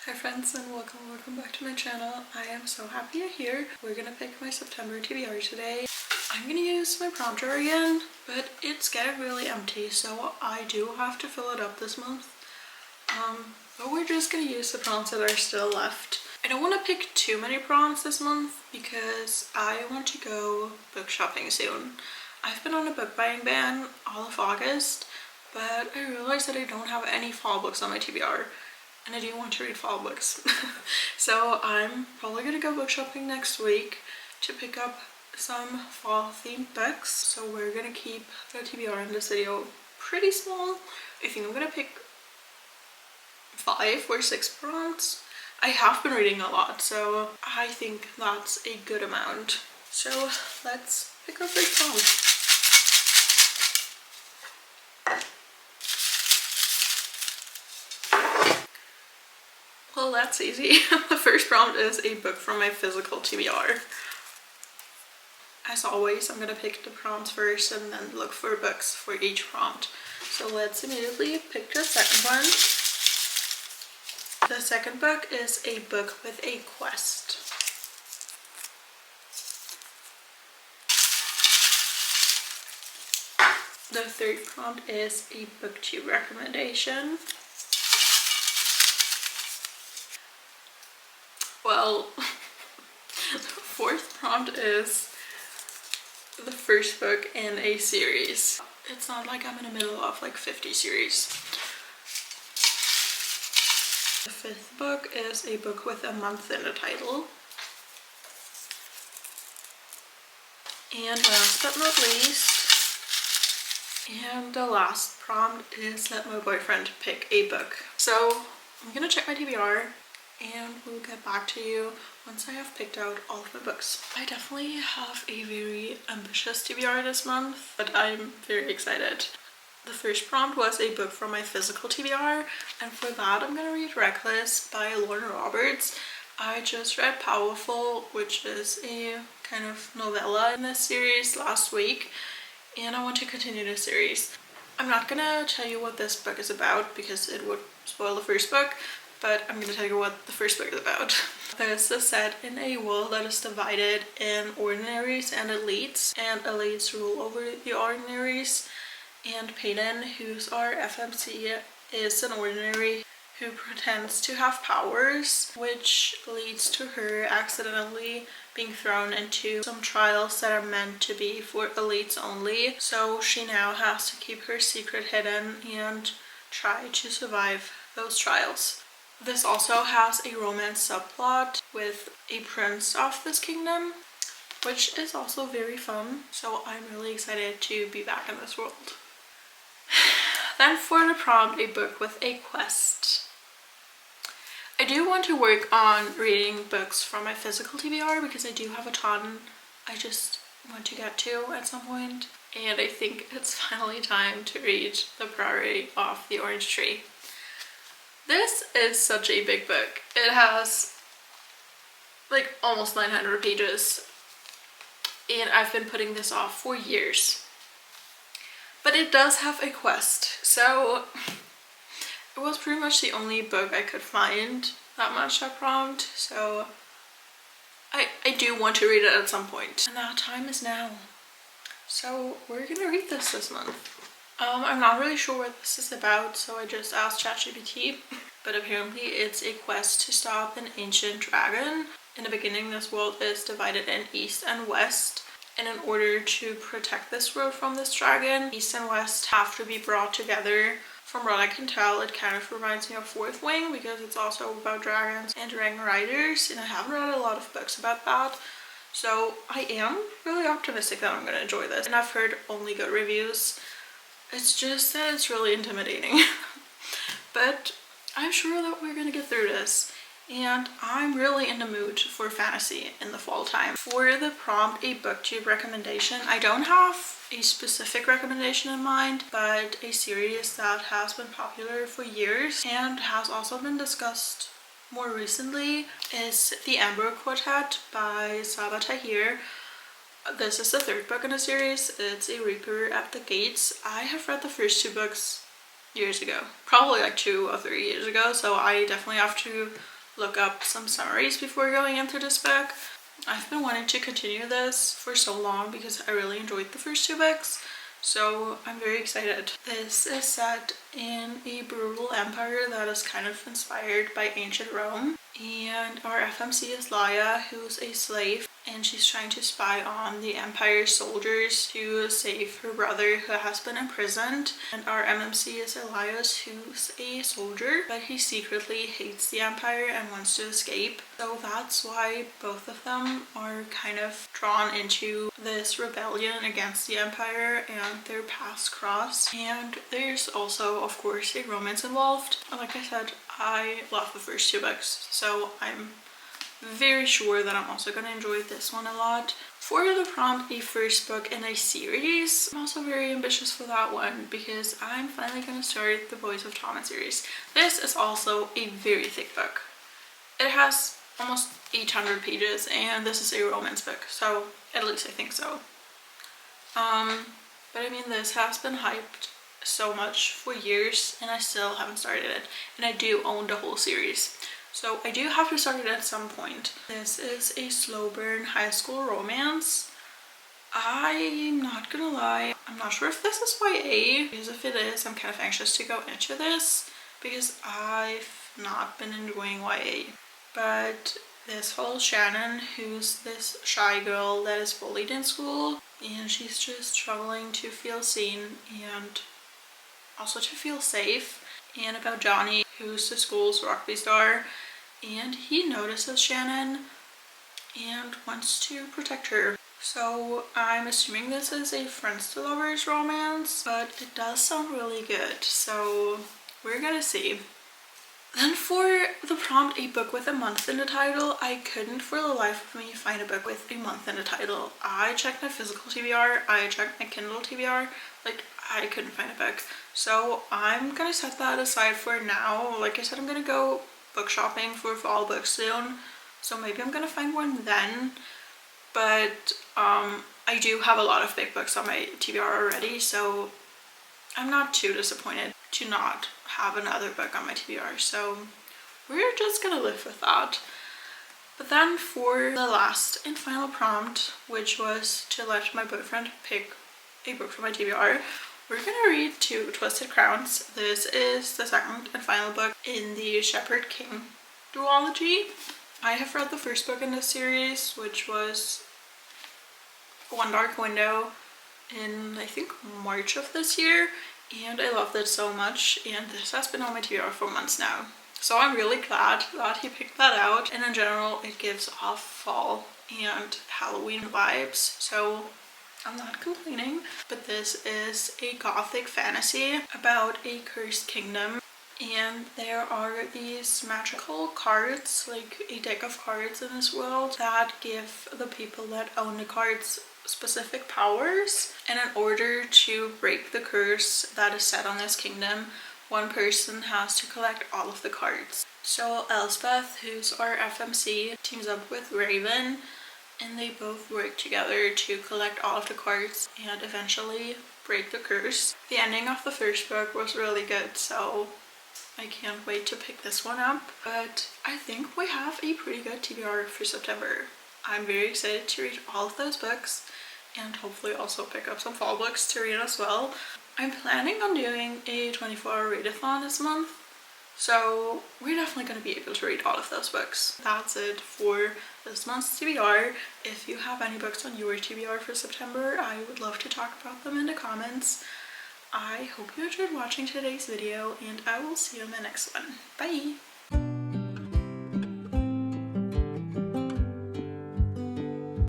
Hi friends and welcome back to my channel. I am so happy you're here. We're gonna pick my September TBR today. I'm gonna use my prompter again, but it's getting really empty, so I do have to fill it up this month. But we're just gonna use the prompts that are still left. I don't want to pick too many prompts this month because I want to go book shopping soon. I've been on a book buying ban all of August, but I realized that I don't have any fall books on my TBR. And I do want to read fall books. So I'm probably gonna go book shopping next week to pick up some fall themed books. So we're gonna keep the TBR in this video pretty small. I think I'm gonna pick 5 or 6 prompts. I have been reading a lot, so I think that's a good amount. So let's pick our first prompt. Well, that's easy. The first prompt is a book from my physical TBR. As always, I'm gonna pick the prompts first and then look for books for each prompt. So let's immediately pick the second one. The second book is a book with a quest. The third prompt is a booktube recommendation. Well, the fourth prompt is the first book in a series. It's not like I'm in the middle of like 50 series. The fifth book is a book with a month in the title. And last but not least, and the last prompt is let my boyfriend pick a book. So I'm gonna check my TBR and we'll get back to you once I have picked out all of my books. I definitely have a very ambitious TBR this month, but I'm very excited. The first prompt was a book from my physical TBR, and for that I'm gonna read Reckless by Lorna Roberts. I just read Powerful, which is a kind of novella in this series last week, and I want to continue the series. I'm not gonna tell you what this book is about because it would spoil the first book, but I'm gonna tell you what the first book is about. This is set in a world that is divided in ordinaries and elites rule over the ordinaries, and Peyton, who's our FMC, is an ordinary who pretends to have powers, which leads to her accidentally being thrown into some trials that are meant to be for elites only. So she now has to keep her secret hidden and try to survive those trials. This also has a romance subplot with a prince of this kingdom, which is also very fun. So I'm really excited to be back in this world. Then for the prompt, a book with a quest. I do want to work on reading books from my physical TBR because I do have a ton I just want to get to at some point. And I think it's finally time to read The Priory of the Orange Tree. This is such a big book. It has like almost 900 pages and I've been putting this off for years. But it does have a quest, so it was pretty much the only book I could find that matched that prompt, so I do want to read it at some point. And that time is now. So we're gonna read this month. I'm not really sure what this is about, so I just asked ChatGPT. But apparently it's a quest to stop an ancient dragon. In the beginning, this world is divided in East and West. And in order to protect this world from this dragon, East and West have to be brought together. From what I can tell, it kind of reminds me of Fourth Wing because it's also about dragons and dragon riders. And I haven't read a lot of books about that. So I am really optimistic that I'm going to enjoy this. And I've heard only good reviews. It's just that it's really intimidating. But I'm sure that we're gonna get through this. And I'm really in the mood for fantasy in the fall time. For the prompt, a booktube recommendation, I don't have a specific recommendation in mind, but a series that has been popular for years and has also been discussed more recently is The Amber Quartet by Sabaa Tahir. This is the third book in the series. It's A Reaper at the Gates. I have read the first 2 books years ago, probably like 2 or 3 years ago, so I definitely have to look up some summaries before going into this book. I've been wanting to continue this for so long because I really enjoyed the first 2 books, so I'm very excited. This is set in a brutal empire that is kind of inspired by ancient Rome, and our FMC is Laia, who's a slave, and she's trying to spy on the Empire's soldiers to save her brother who has been imprisoned. And our MMC is Elias, who's a soldier, but he secretly hates the Empire and wants to escape. So that's why both of them are kind of drawn into this rebellion against the Empire, and their paths cross. And there's also, of course, a romance involved. Like I said, I love the first 2 books, so I'm very sure that I'm also going to enjoy this one a lot. For the prompt, a first book in a series, I'm also very ambitious for that one because I'm finally going to start the Boys of Tom series. This is also a very thick book. It has almost 800 pages, and this is a romance book, so at least I think so. But I mean, this has been hyped so much for years, and I still haven't started it, and I do own the whole series. So I do have to start it at some point. This is a slow burn high school romance. I'm not gonna lie, I'm not sure if this is YA, because if it is, I'm kind of anxious to go into this because I've not been enjoying YA. But this follows Shannon, who's this shy girl that is bullied in school, and she's just struggling to feel seen and also to feel safe. And about Johnny, who's the school's rugby star, and he notices Shannon and wants to protect her. So I'm assuming this is a friends to lovers romance, but it does sound really good, so we're gonna see. Then for the prompt, a book with a month in the title, I couldn't for the life of me find a book with a month in the title. I checked my physical TBR, I checked my Kindle TBR, like I couldn't find a book. So I'm gonna set that aside for now. Like I said, I'm gonna go book shopping for fall books soon, so maybe I'm gonna find one then. But I do have a lot of big books on my TBR already, so I'm not too disappointed to not have another book on my TBR, so we're just gonna live with that. But then for the last and final prompt, which was to let my boyfriend pick a book from my TBR, we're gonna read 2 Twisted Crowns. This is the second and final book in the Shepherd King duology. I have read the first book in this series, which was One Dark Window, in I think March of this year, and I loved it so much, and this has been on my TBR for months now. So I'm really glad that he picked that out, and in general it gives off fall and Halloween vibes, so I'm not complaining. But this is a gothic fantasy about a cursed kingdom, and there are these magical cards, like a deck of cards in this world, that give the people that own the cards specific powers. And in order to break the curse that is set on this kingdom, one person has to collect all of the cards. So Elspeth, who's our FMC, teams up with Raven, and they both work together to collect all of the cards and eventually break the curse. The ending of the first book was really good, so I can't wait to pick this one up. But I think we have a pretty good TBR for September. I'm very excited to read all of those books and hopefully also pick up some fall books to read as well. I'm planning on doing a 24-hour readathon this month, so we're definitely going to be able to read all of those books. That's it for this month's TBR. If you have any books on your TBR for September, I would love to talk about them in the comments. I hope you enjoyed watching today's video, and I will see you in the next one. Bye!